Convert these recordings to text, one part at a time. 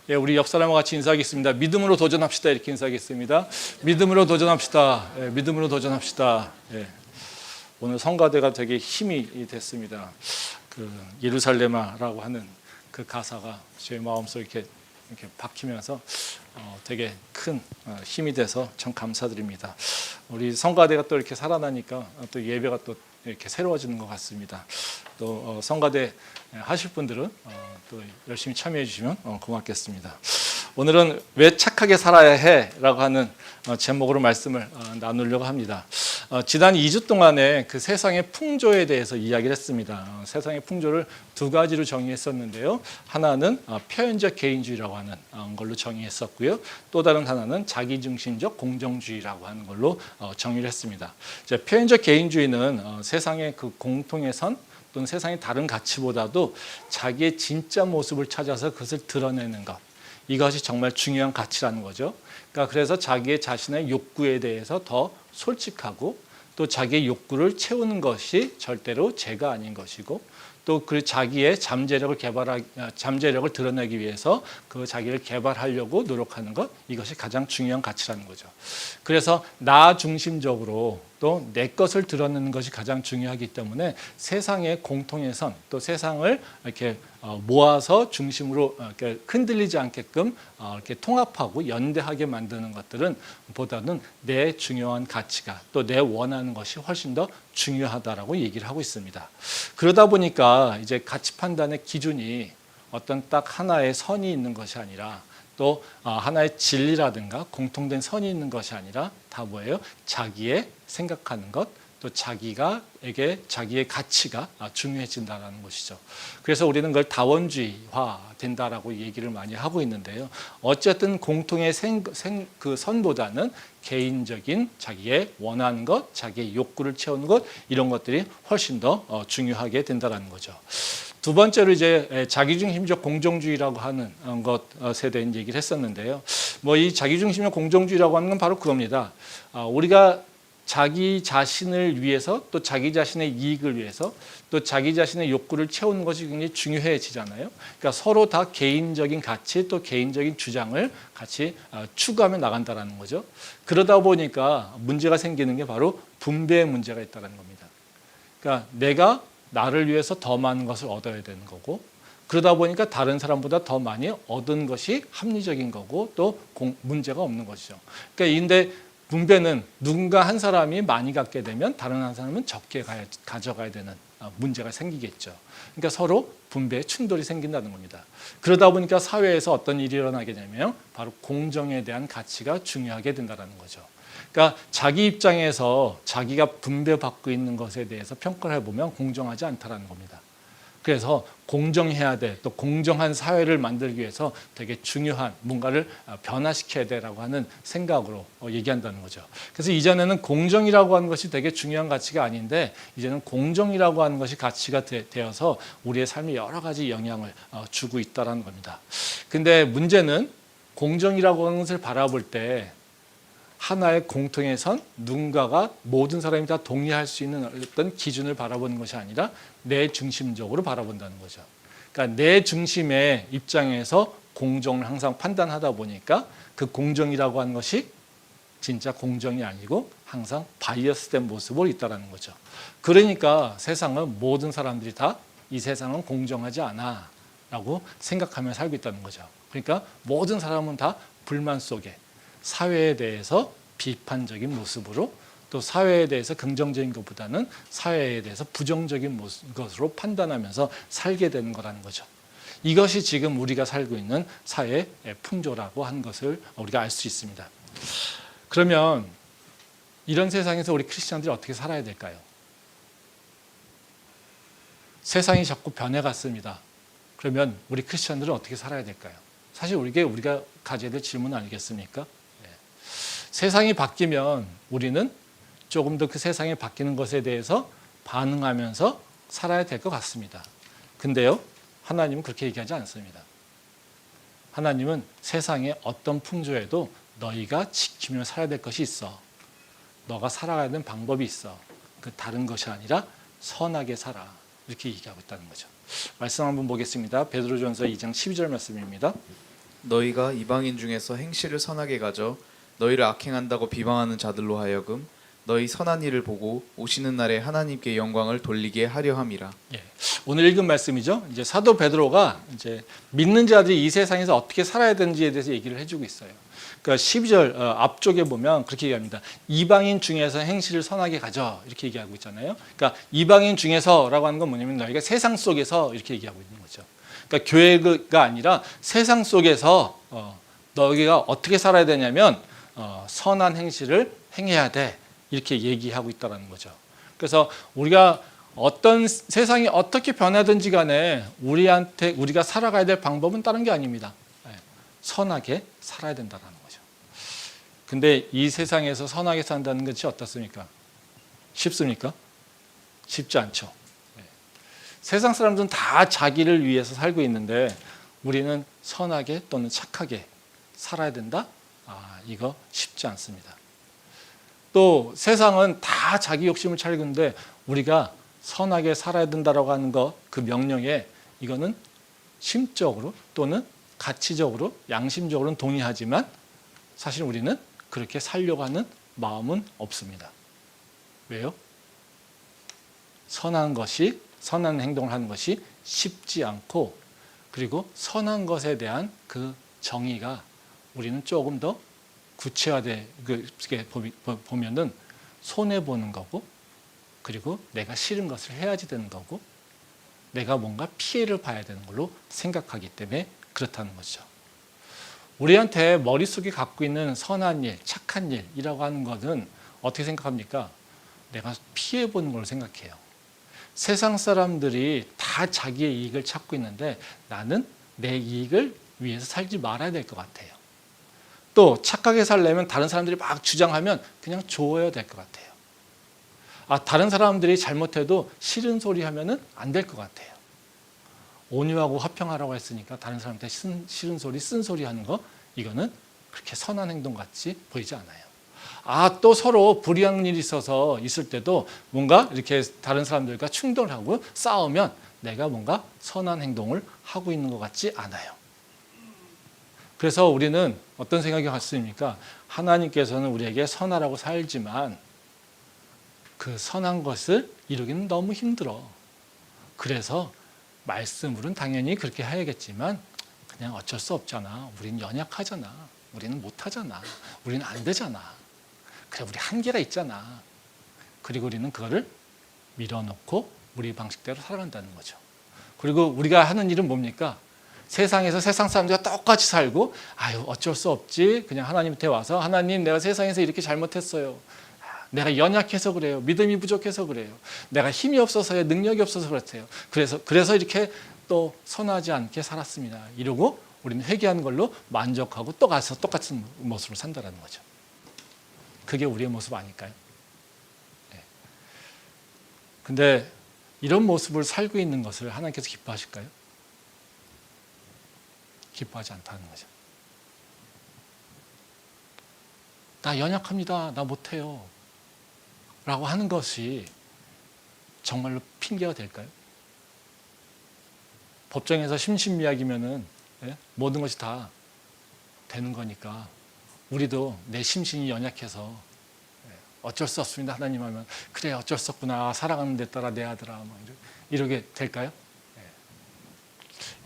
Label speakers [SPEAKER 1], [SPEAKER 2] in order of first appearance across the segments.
[SPEAKER 1] 예, 우리 옆 사람과 같이 인사하겠습니다. 믿음으로 도전합시다. 이렇게 인사하겠습니다. 믿음으로 도전합시다. 예, 믿음으로 도전합시다. 예, 오늘 성가대가 되게 힘이 됐습니다. 그 예루살렘아라고 하는 그 가사가 제 마음속에 이렇게 박히면서 되게 큰 힘이 돼서 참 감사드립니다. 우리 성가대가 또 이렇게 살아나니까 또 예배가 또 이렇게 새로워지는 것 같습니다. 또 성가대 하실 분들은 또 열심히 참여해 주시면 고맙겠습니다. 오늘은 왜 착하게 살아야 해라고 하는 제목으로 말씀을 나누려고 합니다. 지난 2주 동안에 그 세상의 풍조에 대해서 이야기를 했습니다. 세상의 풍조를 두 가지로 정의했었는데요. 하나는 표현적 개인주의라고 하는 걸로 정의했었고요. 또 다른 하나는 자기중심적 공정주의라고 하는 걸로 정의를 했습니다. 표현적 개인주의는 세상의 그 공통의 선 또는 세상의 다른 가치보다도 자기의 진짜 모습을 찾아서 그것을 드러내는 것, 이것이 정말 중요한 가치라는 거죠. 그러니까 그래서 자기의 자신의 욕구에 대해서 더 솔직하고 또 자기의 욕구를 채우는 것이 절대로 죄가 아닌 것이고 또 그 자기의 잠재력을 드러내기 위해서 그 자기를 개발하려고 노력하는 것, 이것이 가장 중요한 가치라는 거죠. 그래서 나 중심적으로 또 내 것을 드러내는 것이 가장 중요하기 때문에 세상의 공통의 선, 또 세상을 이렇게 모아서 중심으로 이렇게 흔들리지 않게끔 이렇게 통합하고 연대하게 만드는 것들은 보다는 내 중요한 가치가 또 내 원하는 것이 훨씬 더 중요하다라고 얘기를 하고 있습니다. 그러다 보니까 이제 가치 판단의 기준이 어떤 딱 하나의 선이 있는 것이 아니라 또 하나의 진리라든가 공통된 선이 있는 것이 아니라 다 뭐예요? 자기의 생각하는 것, 또 자기의 가치가 중요해진다는 것이죠. 그래서 우리는 그걸 다원주의화 된다라고 얘기를 많이 하고 있는데요. 어쨌든 공통의 그 선보다는 개인적인 자기의 원하는 것, 자기의 욕구를 채우는 것, 이런 것들이 훨씬 더 중요하게 된다는 거죠. 두 번째로 이제 자기중심적 공정주의라고 하는 것에 대한 얘기를 했었는데요. 뭐 이 자기중심적 공정주의라고 하는 건 바로 그겁니다. 우리가 자기 자신을 위해서 또 자기 자신의 이익을 위해서 또 자기 자신의 욕구를 채우는 것이 굉장히 중요해지잖아요. 그러니까 서로 다 개인적인 가치 또 개인적인 주장을 같이 추구하며 나간다는 거죠. 그러다 보니까 문제가 생기는 게 바로 분배의 문제가 있다는 겁니다. 그러니까 내가 나를 위해서 더 많은 것을 얻어야 되는 거고 그러다 보니까 다른 사람보다 더 많이 얻은 것이 합리적인 거고 또 문제가 없는 것이죠. 그러니까 근데 분배는 누군가 한 사람이 많이 갖게 되면 다른 한 사람은 적게 가져가야 되는 문제가 생기겠죠. 그러니까 서로 분배에 충돌이 생긴다는 겁니다. 그러다 보니까 사회에서 어떤 일이 일어나게 되면 바로 공정에 대한 가치가 중요하게 된다는 거죠. 그러니까 자기 입장에서 자기가 분배받고 있는 것에 대해서 평가를 해보면 공정하지 않다는 겁니다. 그래서 공정해야 돼, 또 공정한 사회를 만들기 위해서 되게 중요한 뭔가를 변화시켜야 돼라고 하는 생각으로 얘기한다는 거죠. 그래서 이전에는 공정이라고 하는 것이 되게 중요한 가치가 아닌데 이제는 공정이라고 하는 것이 가치가 되어서 우리의 삶에 여러 가지 영향을 주고 있다는 겁니다. 근데 문제는 공정이라고 하는 것을 바라볼 때 하나의 공통의 선, 누군가가 모든 사람이 다 동의할 수 있는 어떤 기준을 바라보는 것이 아니라 내 중심적으로 바라본다는 거죠. 그러니까 내 중심의 입장에서 공정을 항상 판단하다 보니까 그 공정이라고 하는 것이 진짜 공정이 아니고 항상 바이어스된 모습으로 있다는 거죠. 그러니까 세상은 모든 사람들이 다 이 세상은 공정하지 않아 라고 생각하며 살고 있다는 거죠. 그러니까 모든 사람은 다 불만 속에 사회에 대해서 비판적인 모습으로 또 사회에 대해서 긍정적인 것보다는 사회에 대해서 부정적인 것으로 판단하면서 살게 되는 거라는 거죠. 이것이 지금 우리가 살고 있는 사회의 풍조라고 하는 것을 우리가 알 수 있습니다. 그러면 이런 세상에서 우리 크리스천들이 어떻게 살아야 될까요? 세상이 자꾸 변해갔습니다. 그러면 우리 크리스천들은 어떻게 살아야 될까요? 사실 우리가 가져야 될 질문 아니겠습니까? 세상이 바뀌면 우리는 조금 더 그 세상이 바뀌는 것에 대해서 반응하면서 살아야 될 것 같습니다. 근데요, 하나님은 그렇게 얘기하지 않습니다. 하나님은 세상의 어떤 풍조에도 너희가 지키며 살아야 될 것이 있어. 너가 살아가야 되는 방법이 있어. 그 다른 것이 아니라 선하게 살아. 이렇게 얘기하고 있다는 거죠. 말씀 한번 보겠습니다. 베드로전서 2장 12절 말씀입니다.
[SPEAKER 2] 너희가 이방인 중에서 행실을 선하게 가져 너희를 악행한다고 비방하는 자들로 하여금 너희 선한 일을 보고 오시는 날에 하나님께 영광을 돌리게 하려 함이라.
[SPEAKER 1] 예. 오늘 읽은 말씀이죠. 이제 사도 베드로가 이제 믿는 자들이 이 세상에서 어떻게 살아야 되는지에 대해서 얘기를 해주고 있어요. 그러니까 12절 앞쪽에 보면 그렇게 얘기합니다. 이방인 중에서 행실을 선하게 가져 이렇게 얘기하고 있잖아요. 그러니까 이방인 중에서라고 하는 건 뭐냐면 너희가 세상 속에서 이렇게 얘기하고 있는 거죠. 그러니까 교회가 아니라 세상 속에서 너희가 어떻게 살아야 되냐면 선한 행실을 행해야 돼 이렇게 얘기하고 있다는 거죠. 그래서 우리가 어떤 세상이 어떻게 변하든지 간에 우리가 살아가야 될 방법은 다른 게 아닙니다. 선하게 살아야 된다는 거죠. 근데 이 세상에서 선하게 산다는 것이 어떻습니까? 쉽습니까? 쉽지 않죠. 세상 사람들은 다 자기를 위해서 살고 있는데 우리는 선하게 또는 착하게 살아야 된다? 이거 쉽지 않습니다. 또 세상은 다 자기 욕심을 차리는데 우리가 선하게 살아야 된다라고 하는 것, 그 명령에 이거는 심적으로 또는 가치적으로, 양심적으로는 동의하지만 사실 우리는 그렇게 살려고 하는 마음은 없습니다. 왜요? 선한 행동을 하는 것이 쉽지 않고 그리고 선한 것에 대한 그 정의가 우리는 조금 더 구체화돼 보면은 손해 보는 거고 그리고 내가 싫은 것을 해야지 되는 거고 내가 뭔가 피해를 봐야 되는 걸로 생각하기 때문에 그렇다는 거죠. 우리한테 머릿속에 갖고 있는 선한 일, 착한 일이라고 하는 것은 어떻게 생각합니까? 내가 피해 보는 걸로 생각해요. 세상 사람들이 다 자기의 이익을 찾고 있는데 나는 내 이익을 위해서 살지 말아야 될 것 같아요. 또 착하게 살려면 다른 사람들이 막 주장하면 그냥 줘야 될 것 같아요. 다른 사람들이 잘못해도 싫은 소리 하면은 안 될 것 같아요. 온유하고 화평하라고 했으니까 다른 사람한테 싫은 소리, 쓴소리 하는 거 이거는 그렇게 선한 행동 같이 보이지 않아요. 또 서로 불이한 일이 있을 때도 뭔가 이렇게 다른 사람들과 충돌을 하고 싸우면 내가 뭔가 선한 행동을 하고 있는 것 같지 않아요. 그래서 우리는 어떤 생각이 같습니까? 하나님께서는 우리에게 선하라고 살지만 그 선한 것을 이루기는 너무 힘들어. 그래서 말씀으로는 당연히 그렇게 해야겠지만 그냥 어쩔 수 없잖아. 우리는 연약하잖아. 우리는 못하잖아. 우리는 안 되잖아. 그래 우리 한계가 있잖아. 그리고 우리는 그거를 밀어놓고 우리 방식대로 살아간다는 거죠. 그리고 우리가 하는 일은 뭡니까? 세상에서 세상 사람들과 똑같이 살고 어쩔 수 없지. 그냥 하나님한테 와서 하나님 내가 세상에서 이렇게 잘못했어요. 내가 연약해서 그래요. 믿음이 부족해서 그래요. 내가 힘이 없어서요. 능력이 없어서 그렇대요. 그래서 이렇게 또 선하지 않게 살았습니다. 이러고 우리는 회개하는 걸로 만족하고 또 가서 똑같은 모습으로 산다는 거죠. 그게 우리의 모습 아닐까요? 근데 이런 모습을 살고 있는 것을 하나님께서 기뻐하실까요? 기뻐하지 않다는 거죠. 나 연약합니다. 나 못해요. 라고 하는 것이 정말로 핑계가 될까요? 법정에서 심신미약이면은 모든 것이 다 되는 거니까 우리도 내 심신이 연약해서 어쩔 수 없습니다. 하나님 하면 그래 어쩔 수 없구나. 사랑하는 데 따라 내 아들아 이러게 될까요?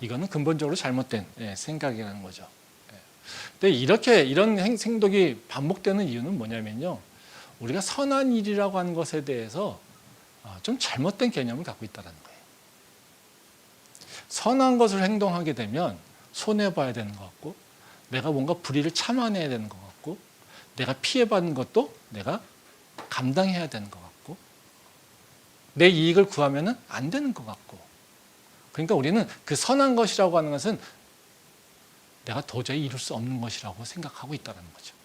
[SPEAKER 1] 이거는 근본적으로 잘못된 생각이라는 거죠. 근데 이런 행동이 반복되는 이유는 뭐냐면요. 우리가 선한 일이라고 하는 것에 대해서 좀 잘못된 개념을 갖고 있다는 거예요. 선한 것을 행동하게 되면 손해봐야 되는 것 같고 내가 뭔가 불의를 참아내야 되는 것 같고 내가 피해받는 것도 내가 감당해야 되는 것 같고 내 이익을 구하면 안 되는 것 같고 그러니까 우리는 그 선한 것이라고 하는 것은 내가 도저히 이룰 수 없는 것이라고 생각하고 있다는 거죠.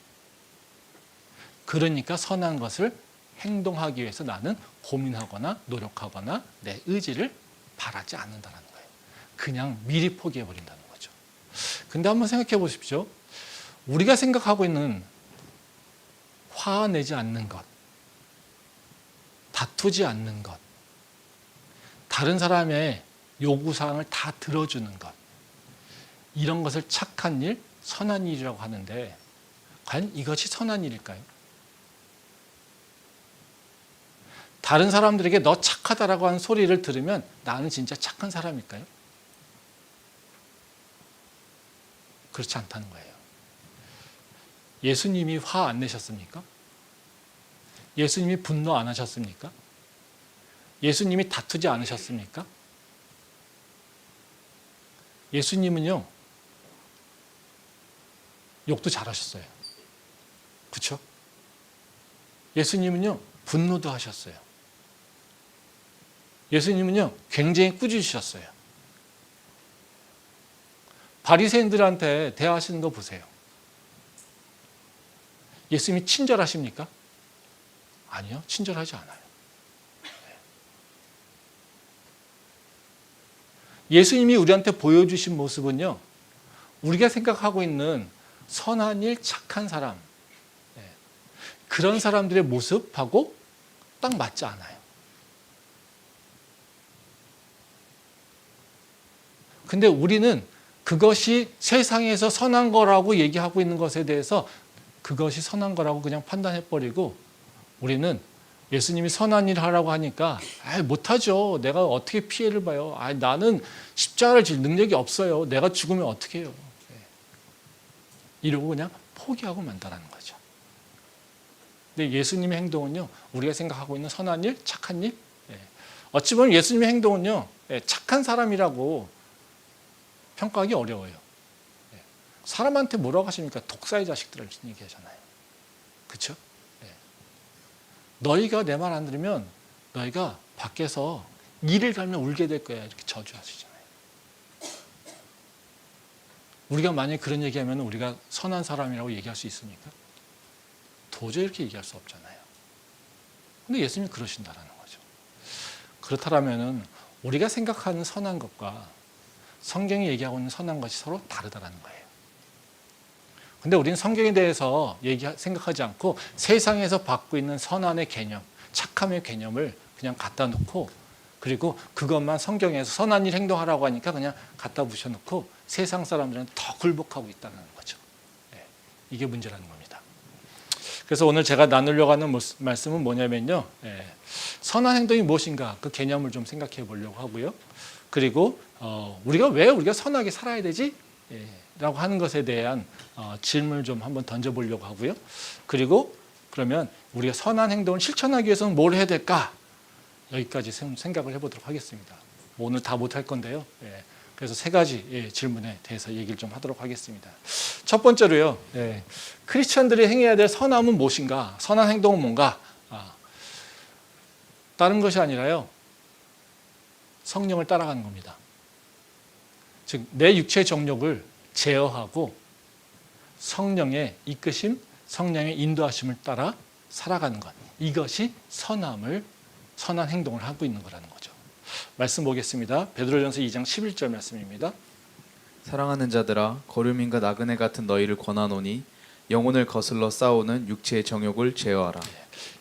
[SPEAKER 1] 그러니까 선한 것을 행동하기 위해서 나는 고민하거나 노력하거나 내 의지를 바라지 않는다는 거예요. 그냥 미리 포기해버린다는 거죠. 근데 한번 생각해 보십시오. 우리가 생각하고 있는 화내지 않는 것, 다투지 않는 것, 다른 사람의 요구사항을 다 들어주는 것, 이런 것을 착한 일, 선한 일이라고 하는데 과연 이것이 선한 일일까요? 다른 사람들에게 너 착하다라고 하는 소리를 들으면 나는 진짜 착한 사람일까요? 그렇지 않다는 거예요. 예수님이 화 안 내셨습니까? 예수님이 분노 안 하셨습니까? 예수님이 다투지 않으셨습니까? 예수님은요, 욕도 잘하셨어요. 그렇죠? 예수님은요, 분노도 하셨어요. 예수님은요, 굉장히 꾸짖으셨어요. 바리새인들한테 대화하시는 거 보세요. 예수님이 친절하십니까? 아니요, 친절하지 않아요. 예수님이 우리한테 보여주신 모습은요, 우리가 생각하고 있는 선한 일, 착한 사람, 그런 사람들의 모습하고 딱 맞지 않아요. 근데 우리는 그것이 세상에서 선한 거라고 얘기하고 있는 것에 대해서 그것이 선한 거라고 그냥 판단해버리고 우리는 예수님이 선한 일 하라고 하니까 못하죠. 내가 어떻게 피해를 봐요. 나는 십자가를 질 능력이 없어요. 내가 죽으면 어떻게 해요. 이러고 그냥 포기하고 만다라는 거죠. 근데 예수님의 행동은요, 우리가 생각하고 있는 선한 일, 착한 일, 어찌 보면 예수님의 행동은요, 착한 사람이라고 평가하기 어려워요. 사람한테 뭐라고 하십니까? 독사의 자식들을 얘기하잖아요. 그렇죠? 너희가 내 말 안 들으면 너희가 밖에서 이를 갈면 울게 될 거야. 이렇게 저주하시잖아요. 우리가 만약에 그런 얘기하면 우리가 선한 사람이라고 얘기할 수 있습니까? 도저히 이렇게 얘기할 수 없잖아요. 근데 예수님이 그러신다라는 거죠. 그렇다면 우리가 생각하는 선한 것과 성경이 얘기하고 있는 선한 것이 서로 다르다라는 거예요. 근데 우리는 성경에 대해서 생각하지 않고 세상에서 받고 있는 선한의 개념, 착함의 개념을 그냥 갖다 놓고 그리고 그것만 성경에서 선한 일 행동하라고 하니까 그냥 갖다 붙여놓고 세상 사람들은 더 굴복하고 있다는 거죠. 이게 문제라는 겁니다. 그래서 오늘 제가 나누려고 하는 말씀은 뭐냐면요. 선한 행동이 무엇인가 그 개념을 좀 생각해 보려고 하고요. 그리고 왜 우리가 선하게 살아야 되지? 라고 하는 것에 대한 질문을 좀 한번 던져보려고 하고요. 그리고 그러면 우리가 선한 행동을 실천하기 위해서는 뭘 해야 될까? 여기까지 생각을 해보도록 하겠습니다. 오늘 다 못할 건데요. 그래서 세 가지 질문에 대해서 얘기를 좀 하도록 하겠습니다. 첫 번째로요. 크리스천들이 행해야 될 선함은 무엇인가? 선한 행동은 뭔가? 다른 것이 아니라요. 성령을 따라가는 겁니다. 즉 내 육체의 정욕을 제어하고 성령의 이끄심, 성령의 인도하심을 따라 살아가는 것. 이것이 선한 행동을 하고 있는 거라는 거죠. 말씀 보겠습니다. 베드로전서 2장 11절 말씀입니다.
[SPEAKER 2] 사랑하는 자들아 거류민과 나그네 같은 너희를 권하노니 영혼을 거슬러 싸우는 육체의 정욕을 제어하라.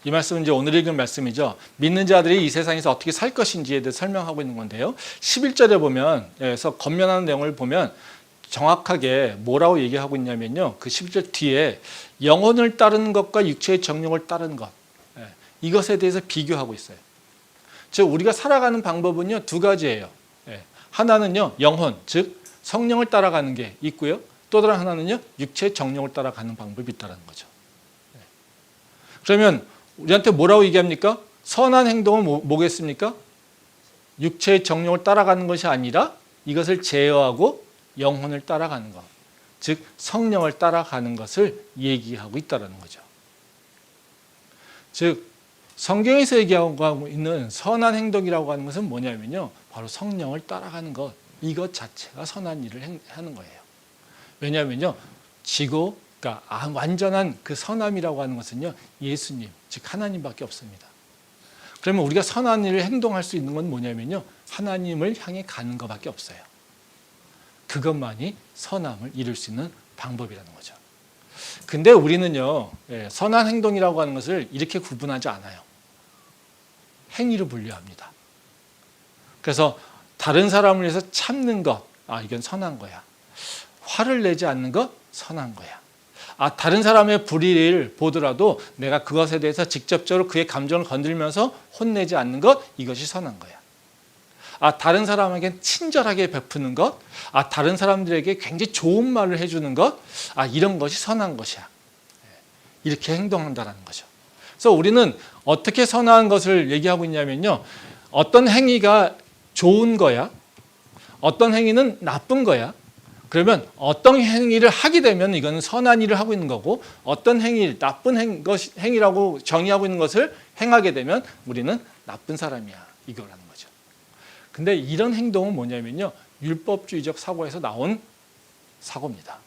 [SPEAKER 1] 이 말씀은 이제 오늘 읽은 말씀이죠. 믿는 자들이 이 세상에서 어떻게 살 것인지에 대해 설명하고 있는 건데요. 11절에 보면 여기서 권면하는 내용을 보면 정확하게 뭐라고 얘기하고 있냐면요. 그 11절 뒤에 영혼을 따르는 것과 육체의 정욕을 따르는 것. 이것에 대해서 비교하고 있어요. 즉 우리가 살아가는 방법은요. 두 가지예요. 하나는요. 영혼, 즉 성령을 따라가는 게 있고요. 또 다른 하나는요. 육체의 정욕을 따라가는 방법이 있다는 거죠. 그러면 우리한테 뭐라고 얘기합니까? 선한 행동은 뭐겠습니까? 육체의 정욕을 따라가는 것이 아니라 이것을 제어하고 영혼을 따라가는 것, 즉 성령을 따라가는 것을 얘기하고 있다는 거죠. 즉 성경에서 얘기하고 있는 선한 행동이라고 하는 것은 뭐냐면요, 바로 성령을 따라가는 것, 이것 자체가 선한 일을 하는 거예요. 왜냐하면요, 그러니까 완전한 그 선함이라고 하는 것은요, 예수님, 즉 하나님밖에 없습니다. 그러면 우리가 선한 일을 행동할 수 있는 건 뭐냐면요, 하나님을 향해 가는 것밖에 없어요. 그것만이 선함을 이룰 수 있는 방법이라는 거죠. 근데 우리는요, 선한 행동이라고 하는 것을 이렇게 구분하지 않아요. 행위로 분류합니다. 그래서 다른 사람을 위해서 참는 것, 이건 선한 거야. 화를 내지 않는 것 선한 거야. 다른 사람의 불의를 보더라도 내가 그것에 대해서 직접적으로 그의 감정을 건들면서 혼내지 않는 것, 이것이 선한 거야. 다른 사람에게 친절하게 베푸는 것, 다른 사람들에게 굉장히 좋은 말을 해주는 것, 이런 것이 선한 것이야. 이렇게 행동한다는 거죠. 그래서 우리는 어떻게 선한 것을 얘기하고 있냐면요, 어떤 행위가 좋은 거야, 어떤 행위는 나쁜 거야. 그러면 어떤 행위를 하게 되면 이거는 선한 일을 하고 있는 거고, 어떤 나쁜 행위라고 정의하고 있는 것을 행하게 되면 우리는 나쁜 사람이야, 이거라는 거죠. 근데 이런 행동은 뭐냐면요, 율법주의적 사고에서 나온 사고입니다.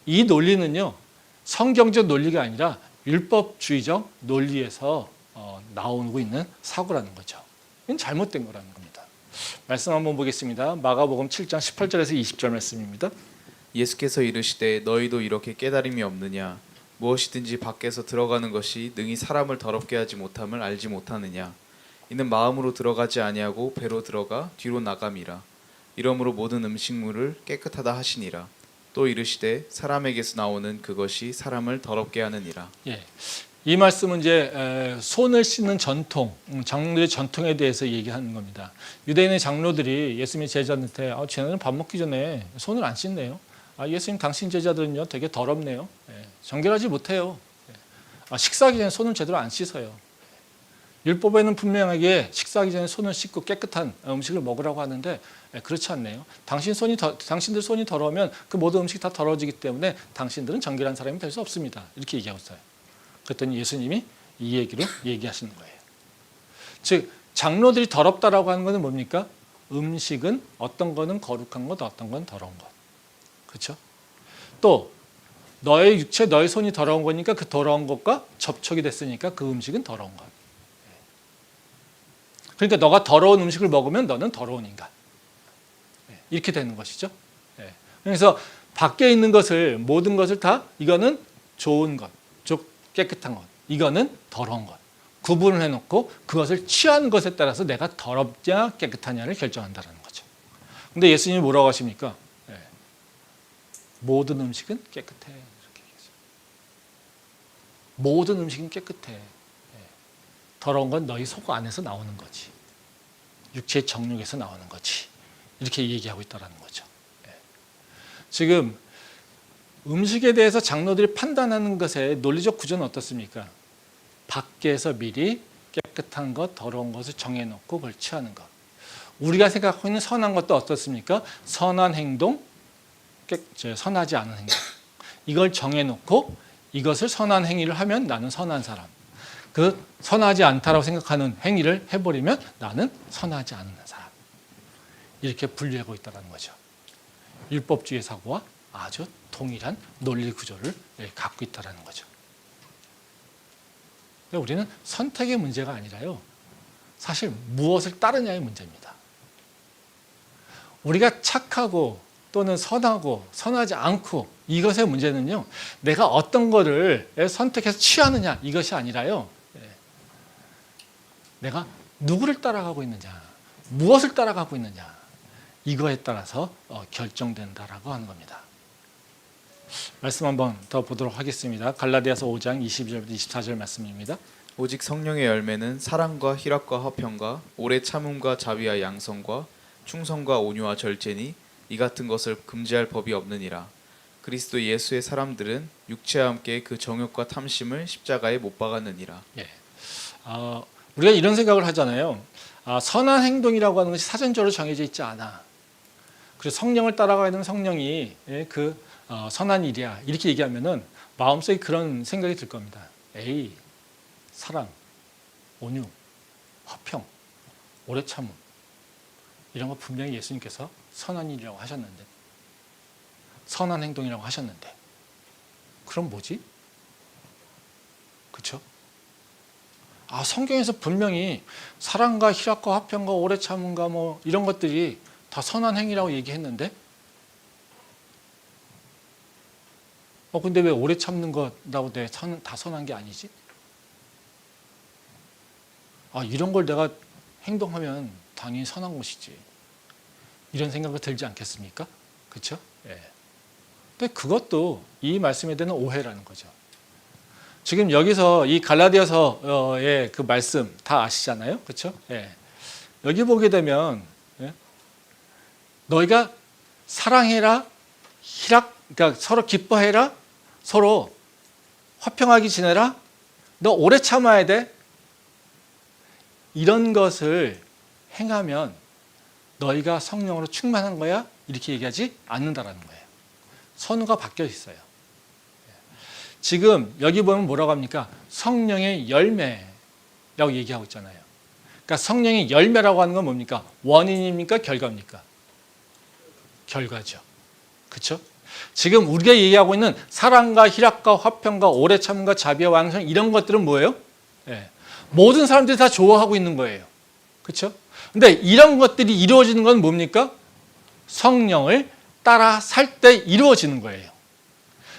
[SPEAKER 1] 이 논리는요, 성경적 논리가 아니라 율법주의적 논리에서 나오고 있는 사고라는 거죠. 이건 잘못된 거라는 겁니다. 말씀 한번 보겠습니다. 마가복음 7장 18절에서 20절 말씀입니다.
[SPEAKER 2] 예수께서 이르시되 너희도 이렇게 깨달음이 없느냐 무엇이든지 밖에서 들어가는 것이 능히 사람을 더럽게 하지 못함을 알지 못하느냐 이는 마음으로 들어가지 아니하고 배로 들어가 뒤로 나감이라 이러므로 모든 음식물을 깨끗하다 하시니라 또 이르시되 사람에게서 나오는 그것이 사람을 더럽게 하느니라.
[SPEAKER 1] 예. 이 말씀은 이제 손을 씻는 전통, 장로들의 전통에 대해서 얘기하는 겁니다. 유대인의 장로들이 예수님의 제자들한테 쟤네는 밥 먹기 전에 손을 안 씻네요. 예수님 당신 제자들은요 되게 더럽네요. 정결하지 못해요. 식사하기 전에 손을 제대로 안 씻어요. 율법에는 분명하게 식사하기 전에 손을 씻고 깨끗한 음식을 먹으라고 하는데 그렇지 않네요. 당신들 손이 더러우면 그 모든 음식이 다 더러워지기 때문에 당신들은 정결한 사람이 될 수 없습니다. 이렇게 얘기하고 있어요. 그랬더니 예수님이 이 얘기로 얘기하시는 거예요. 즉 장로들이 더럽다라고 하는 것은 뭡니까? 음식은 어떤 거는 거룩한 것, 어떤 건 더러운 것. 그렇죠? 또 너의 육체, 너의 손이 더러운 거니까 그 더러운 것과 접촉이 됐으니까 그 음식은 더러운 것. 그러니까 너가 더러운 음식을 먹으면 너는 더러운 인간. 이렇게 되는 것이죠. 그래서 밖에 있는 것을 모든 것을 다 이거는 좋은 것, 즉 깨끗한 것, 이거는 더러운 것. 구분을 해놓고 그것을 취하는 것에 따라서 내가 더럽냐 깨끗하냐를 결정한다는 거죠. 근데 예수님이 뭐라고 하십니까? 모든 음식은 깨끗해. 이렇게 얘기하죠. 모든 음식은 깨끗해. 더러운 건 너희 속 안에서 나오는 거지. 육체의 정욕에서 나오는 거지. 이렇게 얘기하고 있다는 거죠. 지금 음식에 대해서 장로들이 판단하는 것의 논리적 구조는 어떻습니까? 밖에서 미리 깨끗한 것, 더러운 것을 정해놓고 그걸 취하는 것. 우리가 생각하고 있는 선한 것도 어떻습니까? 선한 행동, 선하지 않은 행동. 이걸 정해놓고 이것을 선한 행위를 하면 나는 선한 사람. 그 선하지 않다라고 생각하는 행위를 해버리면 나는 선하지 않은 사람. 이렇게 분류하고 있다는 거죠. 율법주의 사고와 아주 동일한 논리 구조를 갖고 있다는 거죠. 우리는 선택의 문제가 아니라요, 사실 무엇을 따르냐의 문제입니다. 우리가 착하고 또는 선하고 선하지 않고 이것의 문제는요, 내가 어떤 거를 선택해서 취하느냐 이것이 아니라요, 내가 누구를 따라가고 있느냐, 무엇을 따라가고 있느냐, 이거에 따라서 결정된다라고 하는 겁니다. 말씀 한번 더 보도록 하겠습니다. 갈라디아서 5장 22절부터 24절 말씀입니다.
[SPEAKER 2] 오직 성령의 열매는 사랑과 희락과 화평과 오래 참음과 자비와 양성과 충성과 온유와 절제니 이 같은 것을 금지할 법이 없느니라. 그리스도 예수의 사람들은 육체와 함께 그 정욕과 탐심을 십자가에 못 박았느니라.
[SPEAKER 1] 우리가 이런 생각을 하잖아요. 선한 행동이라고 하는 것이 사전적으로 정해져 있지 않아. 그래서 성령을 따라가야 되는 성령이 그 선한 일이야. 이렇게 얘기하면은 마음속에 그런 생각이 들 겁니다. 에이, 사랑, 온유, 화평, 오래 참음, 이런 거 분명히 예수님께서 선한 일이라고 하셨는데, 선한 행동이라고 하셨는데, 그럼 뭐지? 그렇죠? 성경에서 분명히 사랑과 희락과 화평과 오래 참음과 뭐 이런 것들이 다 선한 행위라고 얘기했는데, 근데 왜 오래 참는 거라고 다 선한 게 아니지? 이런 걸 내가 행동하면 당연히 선한 것이지. 이런 생각이 들지 않겠습니까? 그렇죠? 근데 그것도 이 말씀에 대한 오해라는 거죠. 지금 여기서 이 갈라디아서의 그 말씀 다 아시잖아요, 그렇죠? 여기 보게 되면 너희가 사랑해라, 그러니까 서로 기뻐해라, 서로 화평하게 지내라, 너 오래 참아야 돼. 이런 것을 행하면 너희가 성령으로 충만한 거야? 이렇게 얘기하지 않는다라는 거예요. 선우가 바뀌어 있어요. 지금 여기 보면 뭐라고 합니까? 성령의 열매라고 얘기하고 있잖아요. 그러니까 성령의 열매라고 하는 건 뭡니까? 원인입니까? 결과입니까? 결과죠. 그렇죠? 지금 우리가 얘기하고 있는 사랑과 희락과 화평과 오래 참음과 자비와 완성 이런 것들은 뭐예요? 모든 사람들이 다 좋아하고 있는 거예요. 그렇죠? 근데 이런 것들이 이루어지는 건 뭡니까? 성령을 따라 살 때 이루어지는 거예요.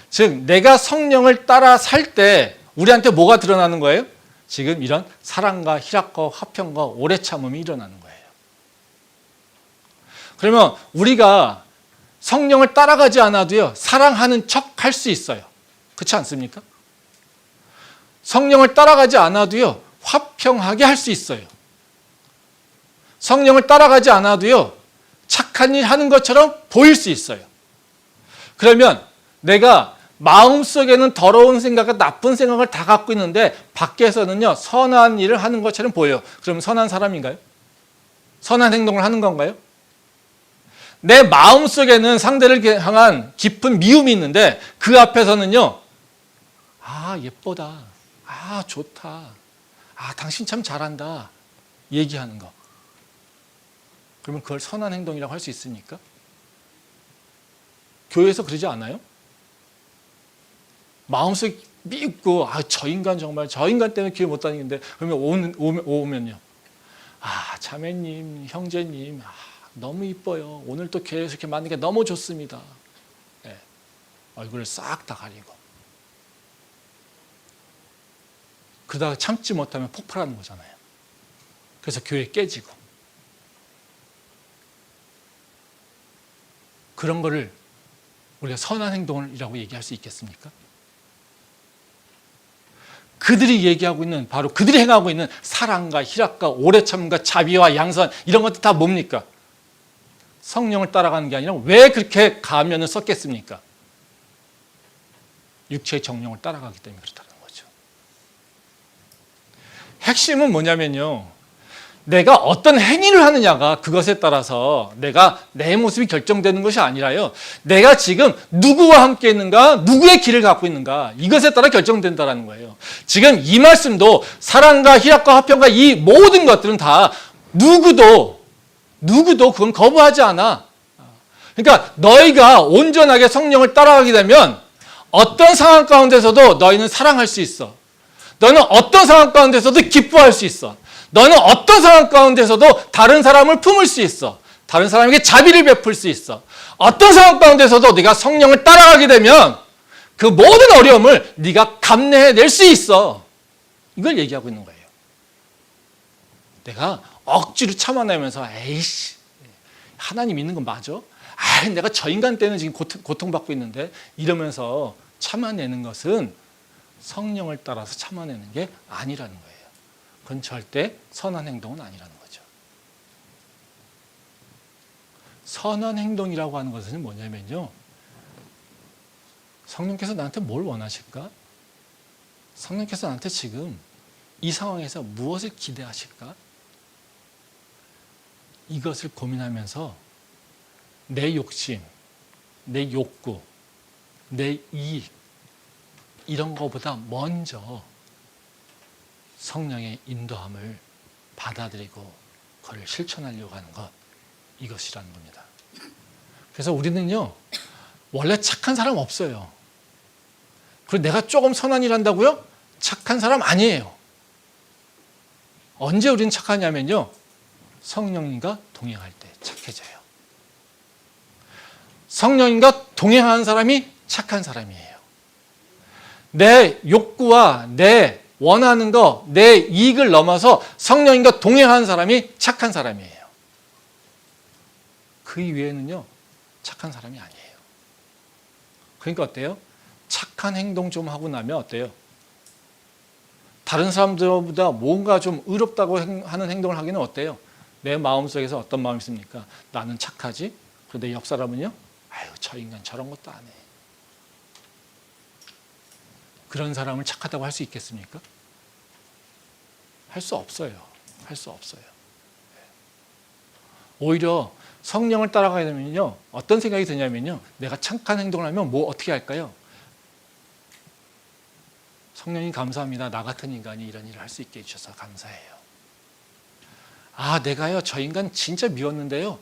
[SPEAKER 1] 즉 내가 성령을 따라 살 때 우리한테 뭐가 드러나는 거예요? 지금 이런 사랑과 희락과 화평과 오래 참음이 일어나는 거예요. 그러면 우리가 성령을 따라가지 않아도요, 사랑하는 척 할 수 있어요. 그렇지 않습니까? 성령을 따라가지 않아도요, 화평하게 할 수 있어요. 성령을 따라가지 않아도요, 착한 일 하는 것처럼 보일 수 있어요. 그러면 내가 마음속에는 더러운 생각과 나쁜 생각을 다 갖고 있는데 밖에서는요, 선한 일을 하는 것처럼 보여요. 그러면 선한 사람인가요? 선한 행동을 하는 건가요? 내 마음속에는 상대를 향한 깊은 미움이 있는데 그 앞에서는요, 아 예쁘다, 아 좋다, 아 당신 참 잘한다 얘기하는 거. 그러면 그걸 선한 행동이라고 할 수 있습니까? 교회에서 그러지 않아요? 마음속에 밉고 저 인간 정말 저 인간 때문에 교회 못 다니는데 그러면 오면요, 자매님 형제님 너무 이뻐요. 오늘 또 교회에서 이렇게 만난 게 너무 좋습니다. 얼굴을 싹 다 가리고 그러다가 참지 못하면 폭발하는 거잖아요. 그래서 교회 깨지고 그런 거를 우리가 선한 행동이라고 얘기할 수 있겠습니까? 그들이 얘기하고 있는 바로 그들이 행하고 있는 사랑과 희락과 오래 참음과 자비와 양선 이런 것들 다 뭡니까? 성령을 따라가는 게 아니라 왜 그렇게 가면을 썼겠습니까? 육체의 정령을 따라가기 때문에 그렇다는 거죠. 핵심은 뭐냐면요, 내가 어떤 행위를 하느냐가 그것에 따라서 내가 내 모습이 결정되는 것이 아니라요, 내가 지금 누구와 함께 있는가, 누구의 길을 갖고 있는가, 이것에 따라 결정된다는 거예요. 지금 이 말씀도 사랑과 희락과 화평과 이 모든 것들은 다 누구도 그건 거부하지 않아. 그러니까 너희가 온전하게 성령을 따라가게 되면 어떤 상황 가운데서도 너희는 사랑할 수 있어. 너는 어떤 상황 가운데서도 기뻐할 수 있어. 너는 어떤 상황 가운데서도 다른 사람을 품을 수 있어. 다른 사람에게 자비를 베풀 수 있어. 어떤 상황 가운데서도 네가 성령을 따라가게 되면 그 모든 어려움을 네가 감내해낼 수 있어. 이걸 얘기하고 있는 거예요. 내가 억지로 참아내면서 에이씨 하나님 있는 건 맞아? 내가 저 인간 때문에 지금 고통받고 있는데 이러면서 참아내는 것은 성령을 따라서 참아내는 게 아니라는 거예요. 그건 절대 선한 행동은 아니라는 거죠. 선한 행동이라고 하는 것은 뭐냐면요, 성령께서 나한테 뭘 원하실까? 성령께서 나한테 지금 이 상황에서 무엇을 기대하실까? 이것을 고민하면서 내 욕심, 내 욕구, 내 이익 이런 것보다 먼저 성령의 인도함을 받아들이고 그걸 실천하려고 하는 것, 이것이라는 겁니다. 그래서 우리는요, 원래 착한 사람 없어요. 그리고 내가 조금 선한 일 한다고요? 착한 사람 아니에요. 언제 우리는 착하냐면요, 성령님과 동행할 때 착해져요. 성령님과 동행하는 사람이 착한 사람이에요. 내 욕구와 내 원하는 거, 내 이익을 넘어서 성령님과 동행하는 사람이 착한 사람이에요. 그 이외에는요, 착한 사람이 아니에요. 그러니까 어때요? 착한 행동 좀 하고 나면 어때요? 다른 사람들보다 뭔가 좀 의롭다고 하는 행동을 하기는 어때요? 내 마음속에서 어떤 마음이 있습니까? 나는 착하지? 그런데 옆 사람은요? 아유, 저 인간 저런 것도 안 해. 그런 사람을 착하다고 할 수 있겠습니까? 할 수 없어요. 할 수 없어요. 오히려 성령을 따라가게 되면요, 어떤 생각이 드냐면요, 내가 착한 행동을 하면 뭐 어떻게 할까요? 성령님 감사합니다. 나 같은 인간이 이런 일을 할 수 있게 해주셔서 감사해요. 아, 내가요 저 인간 진짜 미웠는데요,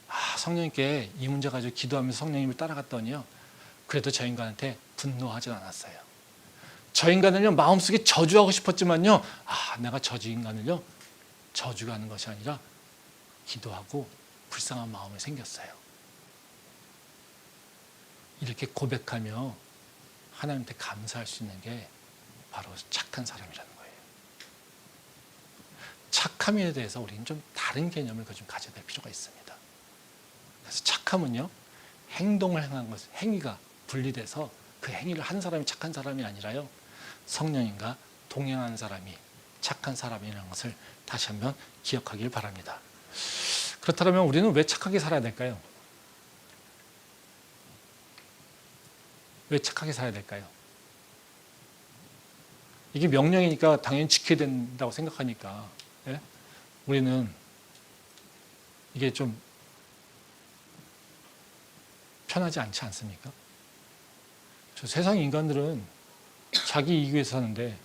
[SPEAKER 1] 아, 성령님께 이 문제 가지고 기도하면서 성령님을 따라갔더니요, 그래도 저 인간한테 분노하지 않았어요. 저 인간을요 마음속에 저주하고 싶었지만요, 아, 내가 저 인간을요 저주가 하는 것이 아니라 기도하고 불쌍한 마음이 생겼어요. 이렇게 고백하며 하나님한테 감사할 수 있는 게 바로 착한 사람이라는 거예요. 착함에 대해서 우리는 좀 다른 개념을 좀 가져야 될 필요가 있습니다. 그래서 착함은요, 행동을 행한 것, 행위가 분리돼서 그 행위를 한 사람이 착한 사람이 아니라요, 성령님과 동행하는 사람이 착한 사람이라는 것을 다시 한번 기억하길 바랍니다. 그렇다면 우리는 왜 착하게 살아야 될까요? 왜 착하게 살아야 될까요? 이게 명령이니까 당연히 지켜야 된다고 생각하니까, 예? 우리는 이게 좀 편하지 않지 않습니까? 저 세상 인간들은 자기 이익 위해서 사는데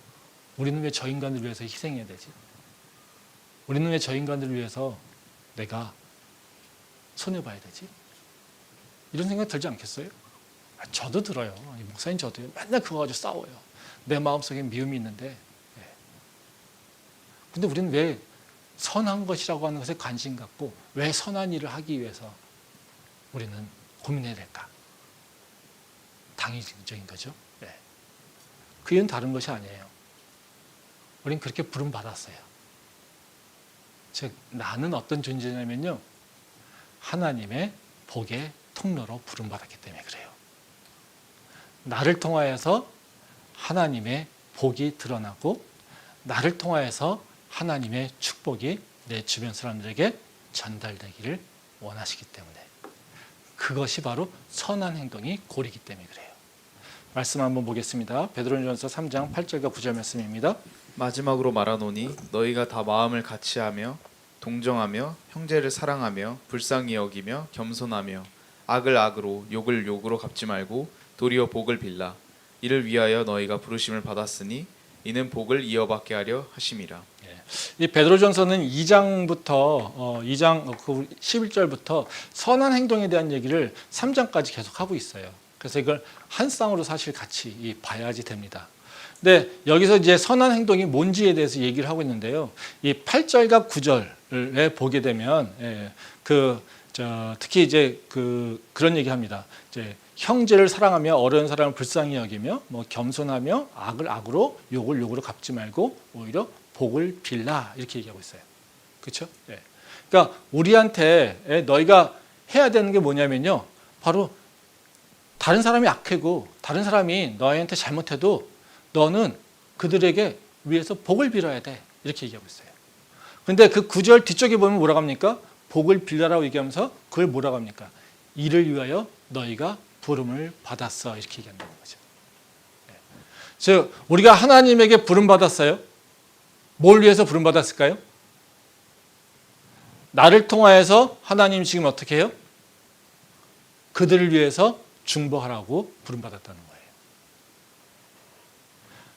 [SPEAKER 1] 우리는 왜 저 인간들을 위해서 희생해야 되지? 우리는 왜 저 인간들을 위해서 내가 손해봐야 되지? 이런 생각 들지 않겠어요? 저도 들어요. 목사님 저도요. 맨날 그거 가지고 싸워요. 내 마음속에 미움이 있는데. 근데 우리는 왜 선한 것이라고 하는 것에 관심 갖고 왜 선한 일을 하기 위해서 우리는 고민해야 될까? 당위적인 거죠. 그 이유는 다른 것이 아니에요. 우리는 그렇게 부름받았어요. 즉 나는 어떤 존재냐면요, 하나님의 복의 통로로 부름받았기 때문에 그래요. 나를 통하여서 하나님의 복이 드러나고 나를 통하여서 하나님의 축복이 내 주변 사람들에게 전달되기를 원하시기 때문에, 그것이 바로 선한 행동이 고리기 때문에 그래요. 말씀 한번 보겠습니다. 베드로전서 3장 8절과 9절 말씀입니다.
[SPEAKER 2] 마지막으로 말하노니 너희가 다 마음을 같이하며 동정하며 형제를 사랑하며 불쌍히 여기며 겸손하며 악을 악으로 욕을 욕으로 갚지 말고 도리어 복을 빌라. 이를 위하여 너희가 부르심을 받았으니 이는 복을 이어받게 하려 하심이라.
[SPEAKER 1] 이 베드로전서는 2장부터 2장 11절부터 선한 행동에 대한 얘기를 3장까지 계속 하고 있어요. 그래서 이걸 한 쌍으로 사실 같이 봐야지 됩니다. 근데 여기서 이제 선한 행동이 뭔지에 대해서 얘기를 하고 있는데요. 이 8절과 9절에 보게 되면 특히 이제 그런 얘기합니다. 이제 형제를 사랑하며 어려운 사람을 불쌍히 여기며 겸손하며 악을 악으로 욕을 욕으로 갚지 말고 오히려 복을 빌라, 이렇게 얘기하고 있어요. 그렇죠? 그러니까 우리한테 너희가 해야 되는 게 뭐냐면요, 바로 다른 사람이 악하고 다른 사람이 너희한테 잘못해도 너는 그들에게 위해서 복을 빌어야 돼, 이렇게 얘기하고 있어요. 그런데 그 9절 뒤쪽에 보면 뭐라고 합니까? 복을 빌라라고 얘기하면서 그걸 뭐라고 합니까? 이를 위하여 너희가 부름을 받았어, 이렇게 얘기한다는 거죠. 즉 우리가 하나님에게 부름받았어요. 뭘 위해서 부름받았을까요? 나를 통하여서 하나님 지금 어떻게 해요? 그들을 위해서 중보하라고 부름받았다는 거예요.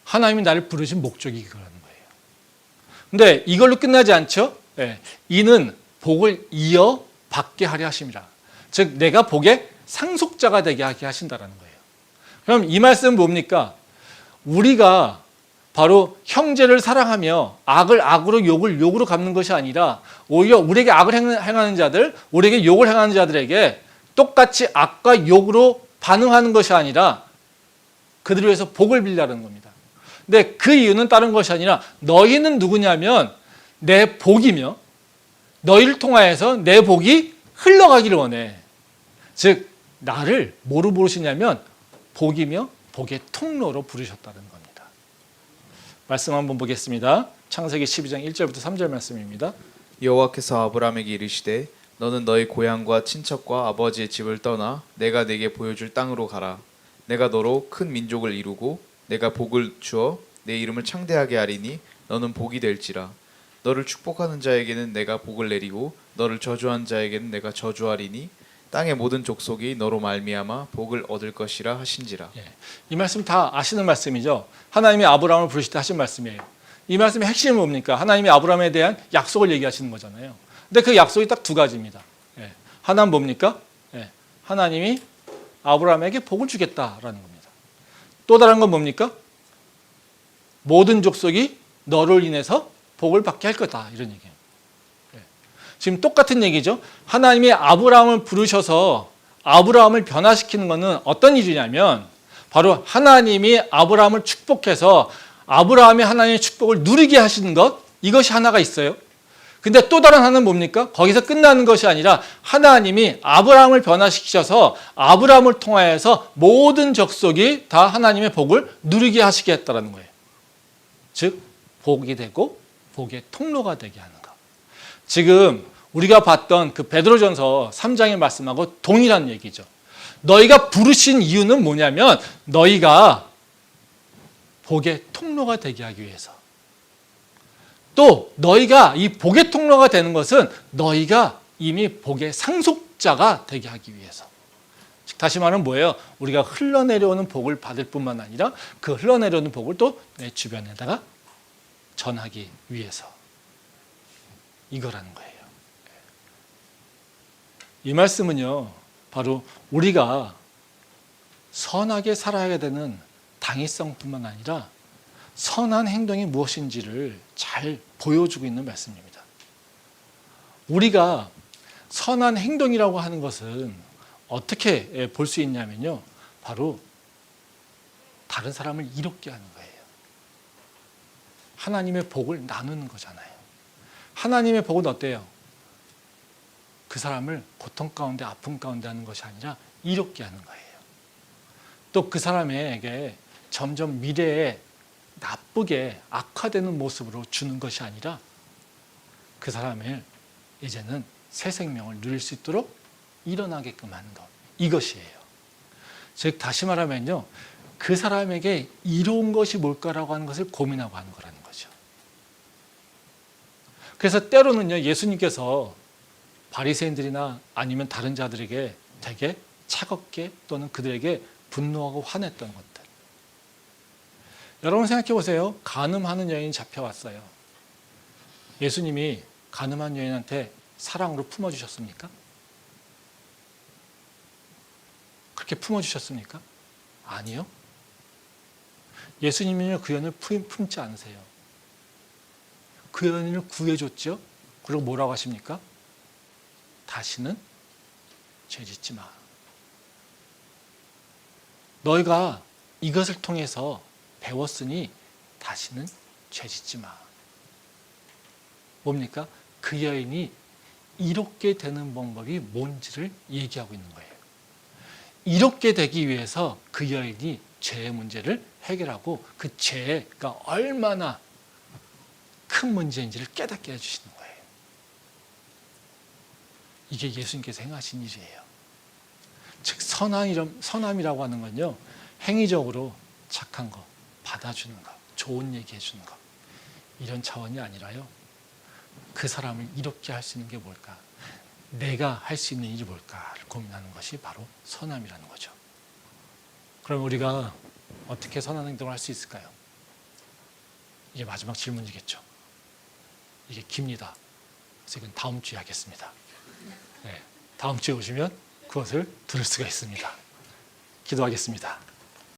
[SPEAKER 1] 하나님이 나를 부르신 목적이 그거라는 거예요. 근데 이걸로 끝나지 않죠? 이는 복을 이어받게 하려 하심이라. 즉 내가 복의 상속자가 되게 하게 하신다라는 거예요. 그럼 이 말씀은 뭡니까? 우리가 바로 형제를 사랑하며 악을 악으로 욕을 욕으로 갚는 것이 아니라 오히려 우리에게 악을 행하는 자들, 우리에게 욕을 행하는 자들에게 똑같이 악과 욕으로 반응하는 것이 아니라 그들을 위해서 복을 빌라는 겁니다. 근데 그 이유는 다른 것이 아니라 너희는 누구냐면 내 복이며 너희를 통하여서 내 복이 흘러가기를 원해. 즉 나를 뭐로 부르시냐면 복이며 복의 통로로 부르셨다는 겁니다. 말씀 한번 보겠습니다. 창세기 12장 1절부터 3절 말씀입니다.
[SPEAKER 2] 여호와께서 아브라함에게 이르시되 너는 너희 고향과 친척과 아버지의 집을 떠나 내가 네게 보여줄 땅으로 가라. 내가 너로 큰 민족을 이루고 내가 복을 주어 내 이름을 창대하게 하리니 너는 복이 될지라. 너를 축복하는 자에게는 내가 복을 내리고 너를 저주하는 자에게는 내가 저주하리니 땅의 모든 족속이 너로 말미암아 복을 얻을 것이라 하신지라.
[SPEAKER 1] 이 말씀 다 아시는 말씀이죠. 하나님이 아브라함을 부르실 때 하신 말씀이에요. 이 말씀의 핵심은 뭡니까? 하나님이 아브라함에 대한 약속을 얘기하시는 거잖아요. 근데 그 약속이 딱 두 가지입니다. 하나는 뭡니까? 하나님이 아브라함에게 복을 주겠다라는 겁니다. 또 다른 건 뭡니까? 모든 족속이 너를 인해서 복을 받게 할 거다, 이런 얘기예요. 지금 똑같은 얘기죠. 하나님이 아브라함을 부르셔서 아브라함을 변화시키는 것은 어떤 일이냐면 바로 하나님이 아브라함을 축복해서 아브라함이 하나님의 축복을 누리게 하시는 것, 이것이 하나가 있어요. 근데 또 다른 하나는 뭡니까? 거기서 끝나는 것이 아니라 하나님이 아브라함을 변화시키셔서 아브라함을 통하여서 모든 족속이 다 하나님의 복을 누리게 하시겠다는 거예요. 즉 복이 되고 복의 통로가 되게 하는 것. 지금 우리가 봤던 그 베드로전서 3장의 말씀하고 동일한 얘기죠. 너희가 부르신 이유는 뭐냐면 너희가 복의 통로가 되게 하기 위해서. 또 너희가 이 복의 통로가 되는 것은 너희가 이미 복의 상속자가 되게 하기 위해서. 즉 다시 말하면 뭐예요? 우리가 흘러내려오는 복을 받을 뿐만 아니라 그 흘러내려오는 복을 또 내 주변에다가 전하기 위해서. 이거라는 거예요. 이 말씀은요, 바로 우리가 선하게 살아야 되는 당위성뿐만 아니라 선한 행동이 무엇인지를 잘 보여주고 있는 말씀입니다. 우리가 선한 행동이라고 하는 것은 어떻게 볼 수 있냐면요, 바로 다른 사람을 이롭게 하는 거예요. 하나님의 복을 나누는 거잖아요. 하나님의 복은 어때요? 그 사람을 고통 가운데 아픔 가운데 하는 것이 아니라 이롭게 하는 거예요. 또 그 사람에게 점점 미래에 나쁘게 악화되는 모습으로 주는 것이 아니라 그 사람을 이제는 새 생명을 누릴 수 있도록 일어나게끔 하는 것, 이것이에요. 즉 다시 말하면요, 그 사람에게 이로운 것이 뭘까라고 하는 것을 고민하고 하는 거라는 거죠. 그래서 때로는요, 예수님께서 바리새인들이나 아니면 다른 자들에게 되게 차갑게 또는 그들에게 분노하고 화냈던 것들. 여러분 생각해 보세요. 간음하는 여인이 잡혀왔어요. 예수님이 간음한 여인한테 사랑으로 품어주셨습니까? 그렇게 품어주셨습니까? 아니요. 예수님은요, 그 여인을 품지 않으세요. 그 여인을 구해줬죠. 그리고 뭐라고 하십니까? 다시는 죄짓지 마. 너희가 이것을 통해서 배웠으니 다시는 죄짓지 마. 뭡니까? 그 여인이 이롭게 되는 방법이 뭔지를 얘기하고 있는 거예요. 이롭게 되기 위해서 그 여인이 죄의 문제를 해결하고 그 죄가 얼마나 큰 문제인지를 깨닫게 해주시는 거예요. 이게 예수님께서 행하신 일이에요. 즉 선함이라고 하는 건요, 행위적으로 착한 거, 받아주는 거, 좋은 얘기 해주는 거, 이런 차원이 아니라요, 그 사람을 이롭게 할 수 있는 게 뭘까, 내가 할 수 있는 일이 뭘까를 고민하는 것이 바로 선함이라는 거죠. 그럼 우리가 어떻게 선한 행동을 할 수 있을까요? 이게 마지막 질문이겠죠. 이게 깁니다. 그래서 이건 다음 주에 하겠습니다. 네, 다음 주에 오시면 그것을 들을 수가 있습니다. 기도하겠습니다.